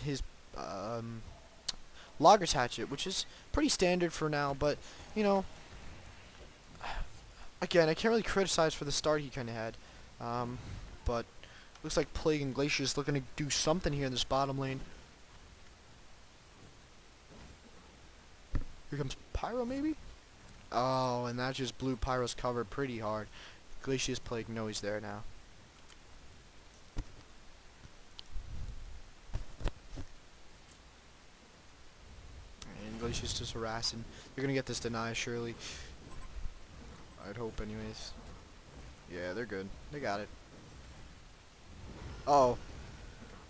his Logger's Hatchet, which is pretty standard for now, but, you know, again, I can't really criticize for the start he kind of had, but looks like Plague and Glacier is looking to do something here in this bottom lane. Here comes Pyro, maybe? Oh, and that just blew Pyro's cover pretty hard. Glacier's Plague knows he's there now. And Glacier's just harassing. They're gonna get this deny, surely. I'd hope, anyways. Yeah, they're good. They got it. Oh.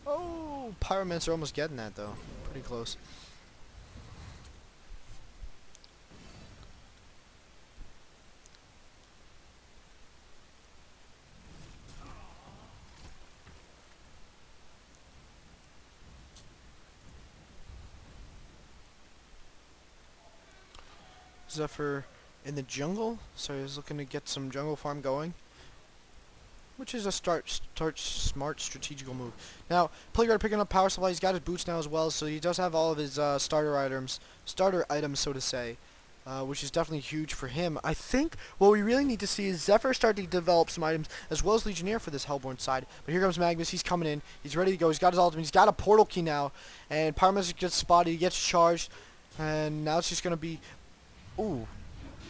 Oh, Pyromancer almost getting that, though. Pretty close. Zephyr in the jungle, so he's looking to get some jungle farm going, which is a smart strategical move. Now, Plagueguard picking up power supply. He's got his boots now as well, so he does have all of his starter items, so to say, which is definitely huge for him. I think what we really need to see is Zephyr start to develop some items as well as Legionnaire for this Hellborn side. But here comes Magnus. He's coming in. He's ready to go. He's got his ultimate. He's got a portal key now, and Pyromancer gets spotted. He gets charged, and now it's just gonna be. Ooh,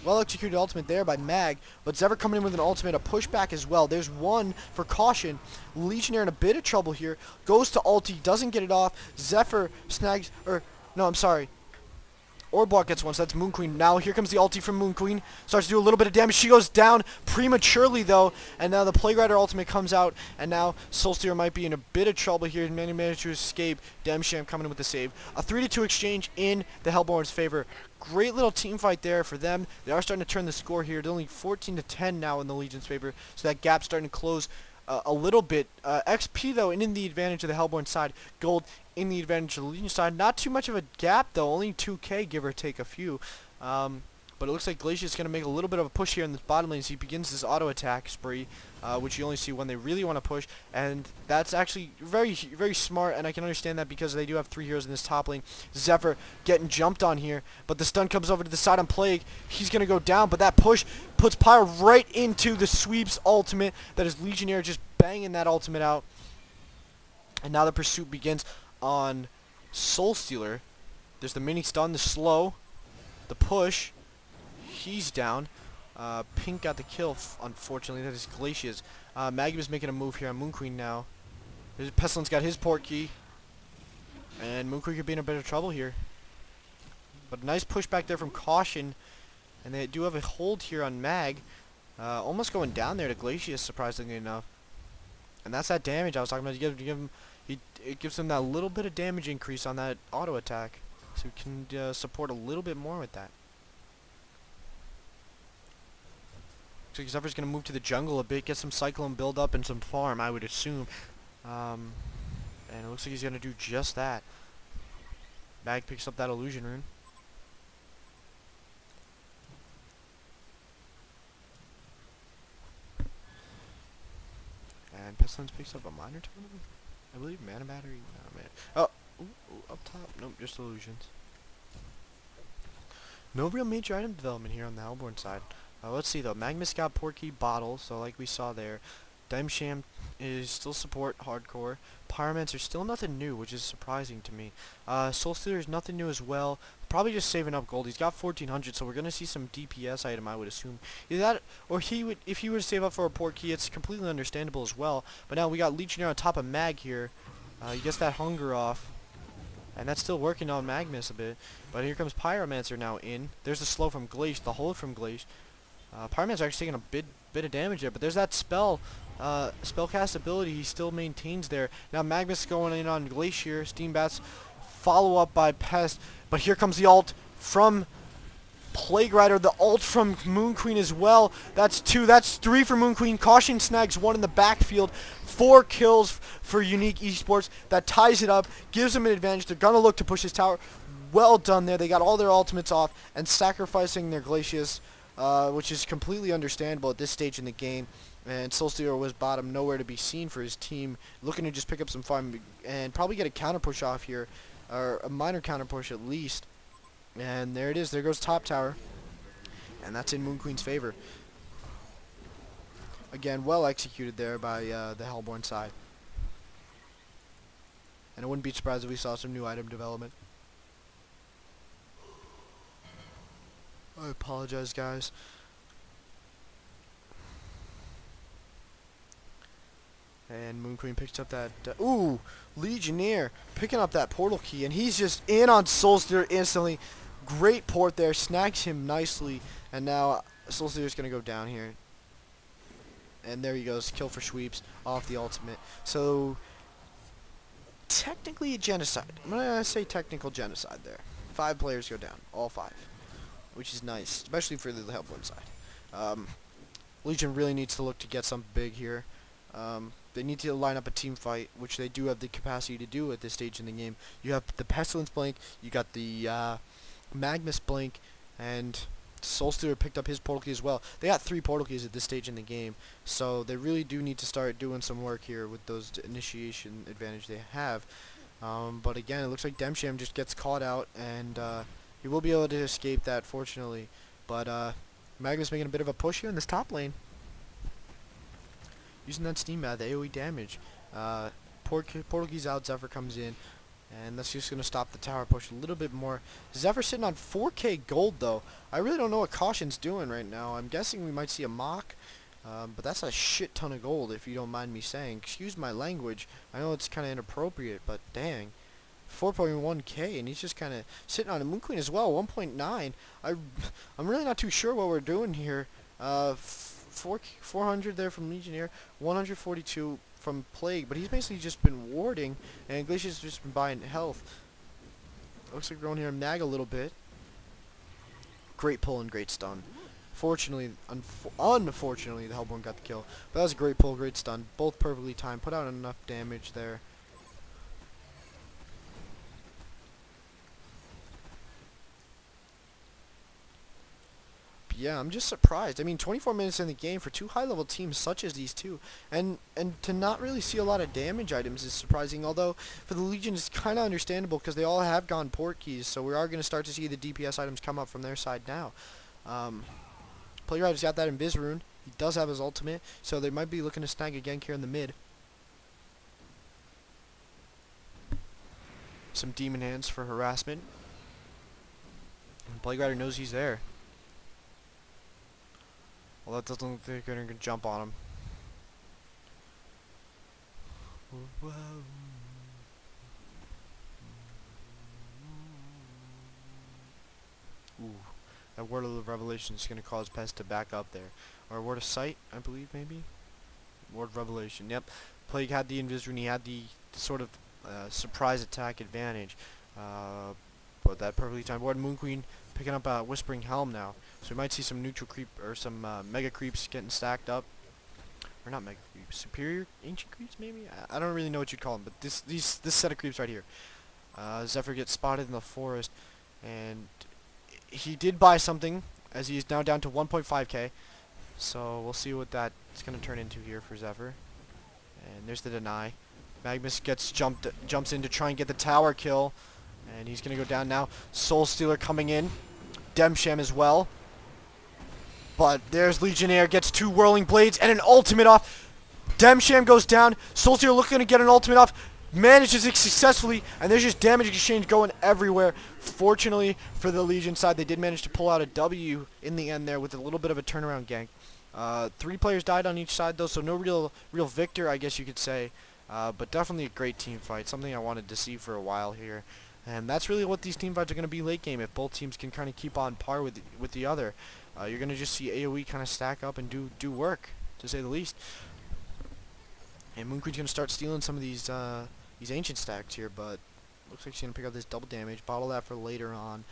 well executed ultimate there by Mag, but Zephyr coming in with an ultimate, a pushback as well. There's one for caution. Legionnaire in a bit of trouble here. Goes to ulti, doesn't get it off. Zephyr snags, no, I'm sorry. Orbwalk gets one, so that's Moon Queen. Now here comes the ulti from Moon Queen. Starts to do a little bit of damage. She goes down prematurely though, and now the Plague Rider ultimate comes out, and now Soulstealer might be in a bit of trouble here. Managed to escape. Demsham coming in with the save. A 3-2 exchange in the Hellborn's favor. Great little team fight there for them. They are starting to turn the score here. They're only 14-10 now in the Legion's favor, so that gap's starting to close a little bit. XP though, and in the advantage of the Hellborn side. Gold in the advantage of the Legion side. Not too much of a gap though, only 2k give or take a few. But it looks like Glacier is going to make a little bit of a push here in this bottom lane as he begins this auto attack spree, which you only see when they really want to push, and that's actually very smart, and I can understand that because they do have 3 heroes in this top lane. Zephyr getting jumped on here, but the stun comes over to the side on Plague. He's going to go down, but that push puts Pyro right into the sweeps ultimate. That is Legionnaire just banging that ultimate out, and now the pursuit begins on Soulstealer. There's the mini stun, the slow, the push. He's down. Pink got the kill, unfortunately. That is Glacier's. Magnus making a move here on Moon Queen now. Pestilence got his port key. And Moon Queen could be in a bit of trouble here. But a nice push back there from Caution. And they do have a hold here on Mag. Almost going down there to Glacier, surprisingly enough. And that's that damage I was talking about. It gives him that little bit of damage increase on that auto attack. So he can support a little bit more with that. So Zephyr's going to move to the jungle a bit, get some Cyclone build up and some farm, I would assume. And it looks like he's going to do just that. Mag picks up that illusion rune. And Pestilence picks up a minor tournament? I believe mana battery? No, man. Oh, up top? Nope, just illusions. No real major item development here on the Hellborn side. Let's see though. Magnus got Porky Bottle, so like we saw there. Dimesham is still support hardcore. Pyromancer still nothing new, which is surprising to me. Soulstealer is nothing new as well. Probably just saving up gold. He's got 1400, so we're gonna see some DPS item, I would assume. Either that, or if he were to save up for a port key, it's completely understandable as well. But now we got Legionnaire on top of Mag here. He gets that hunger off. And that's still working on Magnus a bit. But here comes Pyromancer now in. There's the slow from Glacier, the hold from Glacier. Pyromancer actually taking a bit of damage there, but there's that spellcast ability he still maintains there. Now Magnus going in on Glacier, Steam Bats, follow up by Pest, but here comes the ult from Plague Rider, the ult from Moon Queen as well. That's 2, that's 3 for Moon Queen. Caution snags 1 in the backfield. 4 kills for Unique Esports. That ties it up, gives them an advantage. They're gonna look to push this tower. Well done there. They got all their ultimates off and sacrificing their Glaciers. Which is completely understandable at this stage in the game. And Soul Stealer was bottom, nowhere to be seen for his team, looking to just pick up some farm and probably get a counter push off here, or a minor counter push at least. And there it is. There goes top tower, and that's in Moon Queen's favor. Again, well executed there by the Hellborn side. And I wouldn't be surprised if we saw some new item development. I apologize, guys. And Moon Queen picks up that... ooh! Legionnaire picking up that portal key. And he's just in on Soul Stealer instantly. Great port there. Snags him nicely. And now Soul Stealer's going to go down here. And there he goes. Kill for sweeps off the ultimate. So, technically a genocide. I'm going to say technical genocide there. 5 players go down. All 5. Which is nice. Especially for the Hellborn side. Legion really needs to look to get something big here. They need to line up a team fight, which they do have the capacity to do at this stage in the game. You have the Pestilence Blink, you got the Magnus Blink, and Soul Stealer picked up his portal key as well. They got 3 portal keys at this stage in the game, so they really do need to start doing some work here with those initiation advantage they have. But again, it looks like Demsham just gets caught out, and he will be able to escape that, fortunately. But Magnus making a bit of a push here in this top lane. Using that steam bath, AoE damage. Portal keys out, Zephyr comes in, and that's just going to stop the tower push a little bit more. Zephyr sitting on 4k gold, though. I really don't know what Caution's doing right now. I'm guessing we might see a mock, but that's a shit ton of gold, if you don't mind me saying. Excuse my language. I know it's kind of inappropriate, but dang. 4.1k, and he's just kind of sitting on a Moon Queen as well, 1.9. I'm really not too sure what we're doing here. 400 there from Legionnaire, 142 from Plague, but he's basically just been warding, and Iglesias just been buying health. Looks like we're going here and nag a little bit. Great pull and great stun. Fortunately, unfortunately, the Hellborn got the kill, but that was a great pull, great stun, both perfectly timed, put out enough damage there. Yeah, I'm just surprised. I mean, 24 minutes in the game for 2 high-level teams such as these two, and to not really see a lot of damage items is surprising, although for the Legion it's kind of understandable because they all have gone port keys, so we are going to start to see the DPS items come up from their side now. Playrider's got that in Invis Rune. He does have his ultimate, so they might be looking to snag a gank here in the mid. Some Demon Hands for harassment. And Plague Rider knows he's there. Well, that doesn't look like they're going to jump on him. Ooh, that Word of Revelation is going to cause Pest to back up there. Or Word of Sight, I believe, maybe? Word of Revelation, yep. Plague had the Invis Rune, he had the sort of surprise attack advantage. But that perfectly timed Ward. Moon Queen picking up a Whispering Helm now. So we might see some neutral creep, or some mega creeps getting stacked up. Or not mega creeps, superior ancient creeps maybe? I don't really know what you'd call them, but this set of creeps right here. Zephyr gets spotted in the forest, and he did buy something, as he is now down to 1.5k. So we'll see what that's going to turn into here for Zephyr. And there's the deny. Magnus gets jumps in to try and get the tower kill, and he's going to go down now. Soul Stealer coming in. Demsham as well. But there's Legionnaire, gets 2 Whirling Blades and an ultimate off. Demsham goes down. Soul Stealer looking to get an ultimate off. Manages it successfully, and there's just damage exchange going everywhere. Fortunately for the Legion side, they did manage to pull out a W in the end there with a little bit of a turnaround gank. 3 players died on each side though, so no real victor, I guess you could say. But definitely a great team fight, something I wanted to see for a while here. And that's really what these team fights are going to be late game, if both teams can kind of keep on par with the other. You're going to just see AoE kind of stack up and do work, to say the least. And Moon Queen's going to start stealing some of these ancient stacks here, but looks like she's going to pick up this double damage, bottle that for later on.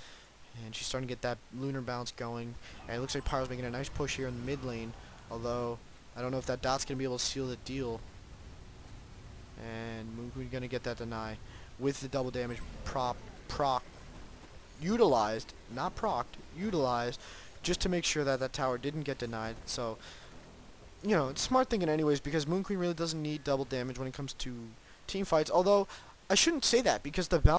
And she's starting to get that lunar bounce going. And it looks like Pyro's making a nice push here in the mid lane, although I don't know if that dot's going to be able to seal the deal. And Moon Queen's going to get that deny with the double damage utilized, not procced, utilized, just to make sure that that tower didn't get denied. So you know, it's smart thinking anyways, because Moon Queen really doesn't need double damage when it comes to team fights. Although, I shouldn't say that, because the